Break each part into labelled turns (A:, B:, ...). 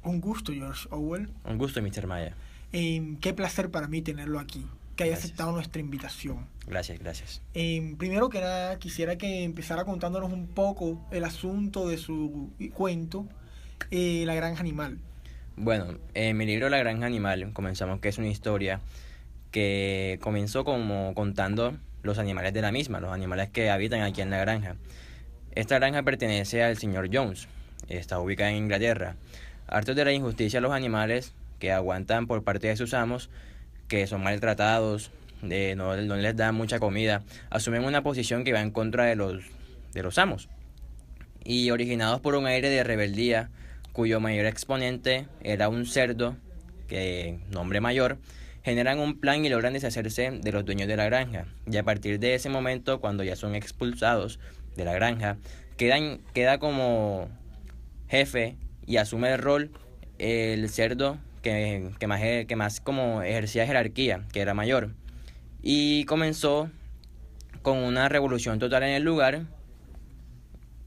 A: Un gusto, George Orwell.
B: Un gusto, Mr. Maya.
A: Qué placer para mí tenerlo aquí, que haya
B: Gracias.
A: aceptado nuestra invitación.
B: Gracias.
A: Primero que nada, quisiera que empezara contándonos un poco el asunto de su cuento, La Granja Animal.
B: Bueno, en mi libro La Granja Animal comenzamos que es una historia que comenzó como contando los animales de la misma, los animales que habitan aquí en la granja. Esta granja pertenece al señor Jones, está ubicada en Inglaterra. Hartos de la injusticia a los animales que aguantan por parte de sus amos, que son maltratados, no les dan mucha comida, asumen una posición que va en contra de los amos. Y originados por un aire de rebeldía, cuyo mayor exponente era un cerdo, que nombre mayor, generan un plan y logran deshacerse de los dueños de la granja. Y a partir de ese momento, cuando ya son expulsados de la granja, queda como jefe y asume el rol el cerdo que más como ejercía jerarquía, que era mayor. Y comenzó con una revolución total en el lugar,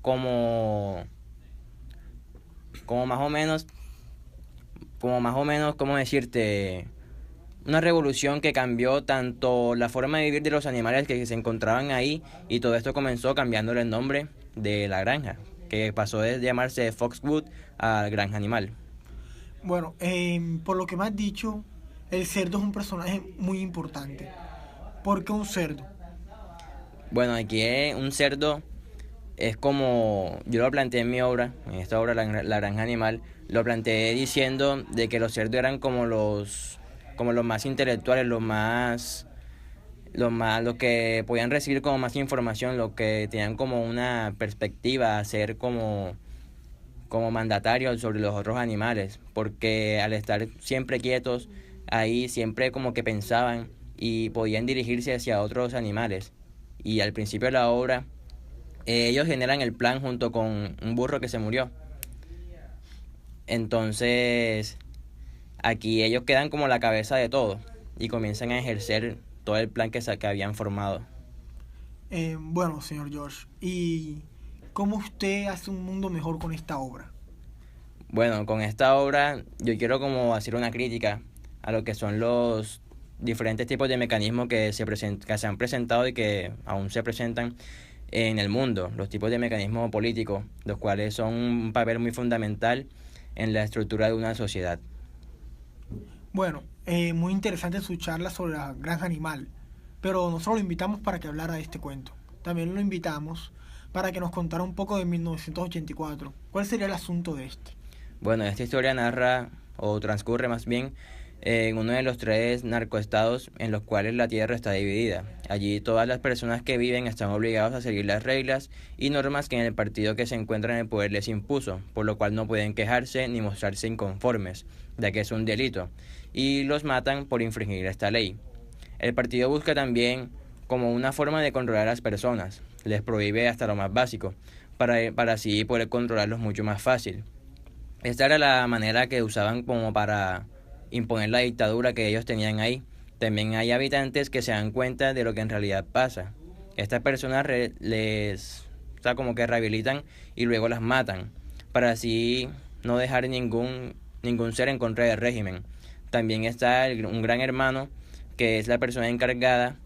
B: como, como más o menos, ¿cómo decirte? Una revolución que cambió tanto la forma de vivir de los animales que se encontraban ahí, y todo esto comenzó cambiándole el nombre de la granja, que pasó de llamarse Foxwood a Granja Animal.
A: Bueno, por lo que me has dicho, el cerdo es un personaje muy importante. ¿Por qué un cerdo?
B: Bueno, aquí un cerdo es como yo lo planteé en mi obra, en esta obra La Granja Animal, lo planteé diciendo de que los cerdos eran como los más intelectuales, los que podían recibir como más información, los que tenían como una perspectiva a ser como mandatarios sobre los otros animales, porque al estar siempre quietos ahí, siempre como que pensaban y podían dirigirse hacia otros animales. Y al principio de la obra, ellos generan el plan junto con un burro que se murió. Entonces, aquí ellos quedan como la cabeza de todo y comienzan a ejercer todo el plan que habían formado.
A: Bueno, señor George, ¿y cómo usted hace un mundo mejor con esta obra?
B: Bueno, con esta obra yo quiero como hacer una crítica a lo que son los diferentes tipos de mecanismos que se han presentado y que aún se presentan en el mundo, los tipos de mecanismos políticos, los cuales son un papel muy fundamental en la estructura de una sociedad.
A: Bueno, muy interesante su charla sobre la granja animal, pero nosotros lo invitamos para que hablara de este cuento. También lo invitamos para que nos contara un poco de 1984. ¿Cuál sería el asunto de este?
B: Bueno, esta historia narra, o transcurre más bien, en uno de los tres narcoestados en los cuales la tierra está dividida. Allí todas las personas que viven están obligados a seguir las reglas y normas que en el partido que se encuentra en el poder les impuso, por lo cual no pueden quejarse ni mostrarse inconformes, ya que es un delito, y los matan por infringir esta ley. El partido busca también como una forma de controlar a las personas, les prohíbe hasta lo más básico, para así poder controlarlos mucho más fácil. Esta era la manera que usaban como para imponer la dictadura que ellos tenían ahí. También hay habitantes que se dan cuenta de lo que en realidad pasa. Estas personas o sea, como que rehabilitan y luego las matan, para así no dejar ningún ser en contra del régimen. También está un gran hermano, que es la persona encargada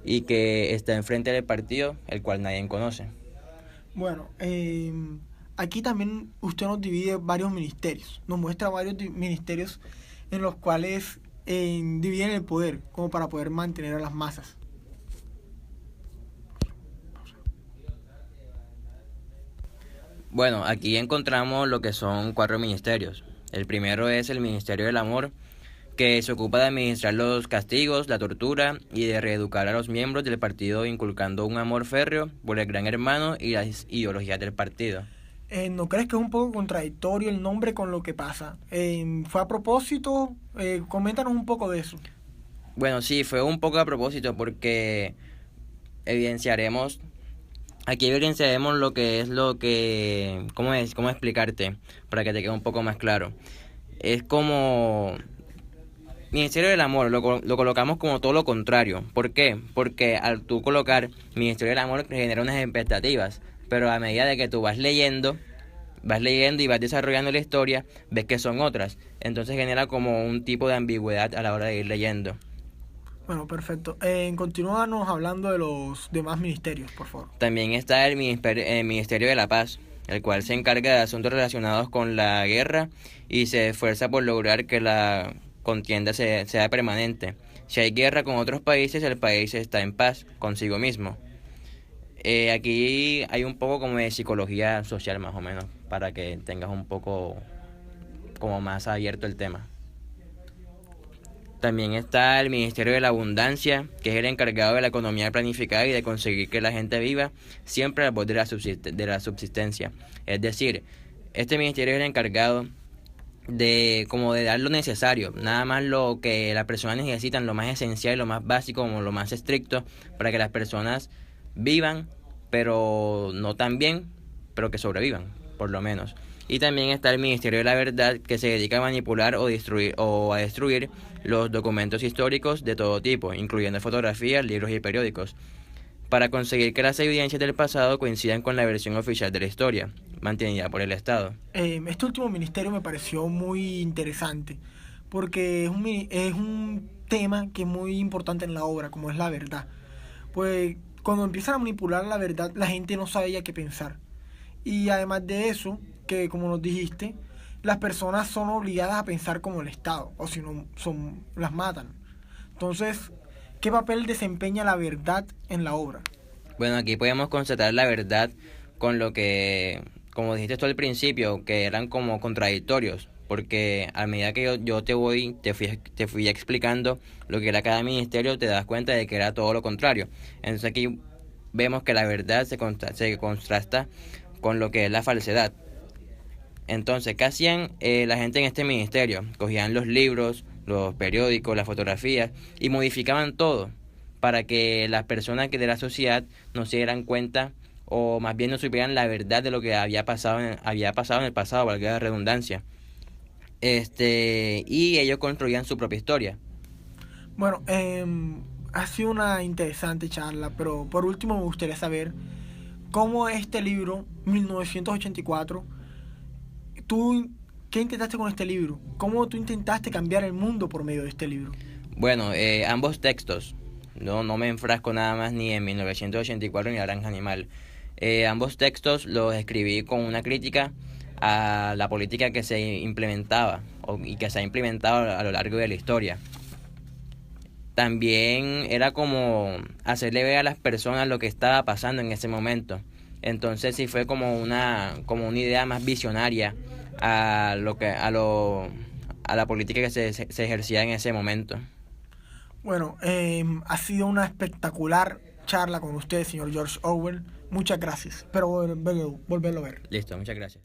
B: y que está enfrente del partido, el cual nadie conoce.
A: Bueno, aquí también usted nos divide varios ministerios, nos muestra varios ministerios en los cuales dividen el poder, como para poder mantener a las masas.
B: Bueno, aquí encontramos lo que son cuatro ministerios. El primero es el Ministerio del Amor, que se ocupa de administrar los castigos, la tortura y de reeducar a los miembros del partido, inculcando un amor férreo por el gran hermano y las ideologías del partido.
A: ¿No crees que es un poco contradictorio el nombre con lo que pasa? ¿Fue a propósito? Coméntanos un poco de eso.
B: Bueno, sí, fue un poco a propósito porque evidenciaremos, aquí evidenciaremos ¿cómo explicarte? Para que te quede un poco más claro. Es como Ministerio del Amor, lo colocamos como todo lo contrario. ¿Por qué? Porque al tú colocar Ministerio del Amor genera unas expectativas, pero a medida de que tú vas leyendo, vas leyendo y vas desarrollando la historia, ves que son otras. Entonces genera como un tipo de ambigüedad a la hora de ir leyendo.
A: Bueno, perfecto. Continúanos hablando de los demás ministerios, por favor.
B: También está el Ministerio de la Paz, el cual se encarga de asuntos relacionados con la guerra y se esfuerza por lograr que la contienda sea permanente. Si hay guerra con otros países, el país está en paz consigo mismo. Aquí hay un poco como de psicología social más o menos, para que tengas un poco como más abierto el tema. También está el Ministerio de la Abundancia, que es el encargado de la economía planificada y de conseguir que la gente viva siempre al borde de la subsistencia. Es decir, este ministerio es el encargado de como de dar lo necesario, nada más lo que las personas necesitan, lo más esencial, lo más básico, como lo más estricto, para que las personas vivan, pero no tan bien, pero que sobrevivan, por lo menos. Y también está el Ministerio de la Verdad, que se dedica a manipular o a destruir los documentos históricos de todo tipo, incluyendo fotografías, libros y periódicos, para conseguir que las evidencias del pasado coincidan con la versión oficial de la historia, mantenida por el Estado.
A: Este último ministerio me pareció muy interesante porque es un tema que es muy importante en la obra, como es la verdad. Pues cuando empiezan a manipular la verdad, la gente no sabe ya qué pensar. Y además de eso, que como nos dijiste, las personas son obligadas a pensar como el Estado, o si no, las matan. Entonces, ¿qué papel desempeña la verdad en la obra?
B: Bueno, aquí podemos constatar la verdad con lo que, como dijiste tú al principio, que eran como contradictorios, porque a medida que yo te fui explicando lo que era cada ministerio, te das cuenta de que era todo lo contrario. Entonces aquí vemos que la verdad se contrasta con lo que es la falsedad. Entonces, ¿qué hacían la gente en este ministerio? Cogían los libros, los periódicos, las fotografías y modificaban todo para que las personas que de la sociedad no se dieran cuenta o más bien no supieran la verdad de lo que había pasado en el pasado, valga la redundancia. Y ellos construían su propia historia.
A: Bueno, ha sido una interesante charla, pero por último me gustaría saber cómo este libro, 1984, tú, ¿qué intentaste con este libro? ¿Cómo tú intentaste cambiar el mundo por medio de este libro?
B: Bueno, ambos textos, no me enfrasco nada más ni en 1984 ni Naranja Animal. Ambos textos los escribí con una crítica a la política que se implementaba y que se ha implementado a lo largo de la historia. También era como hacerle ver a las personas lo que estaba pasando en ese momento. Entonces sí fue como una idea más visionaria a la política que se ejercía en ese momento.
A: Bueno, ha sido una espectacular charla con usted, señor George Orwell. Muchas gracias. Espero volverlo a ver.
B: Listo, muchas gracias.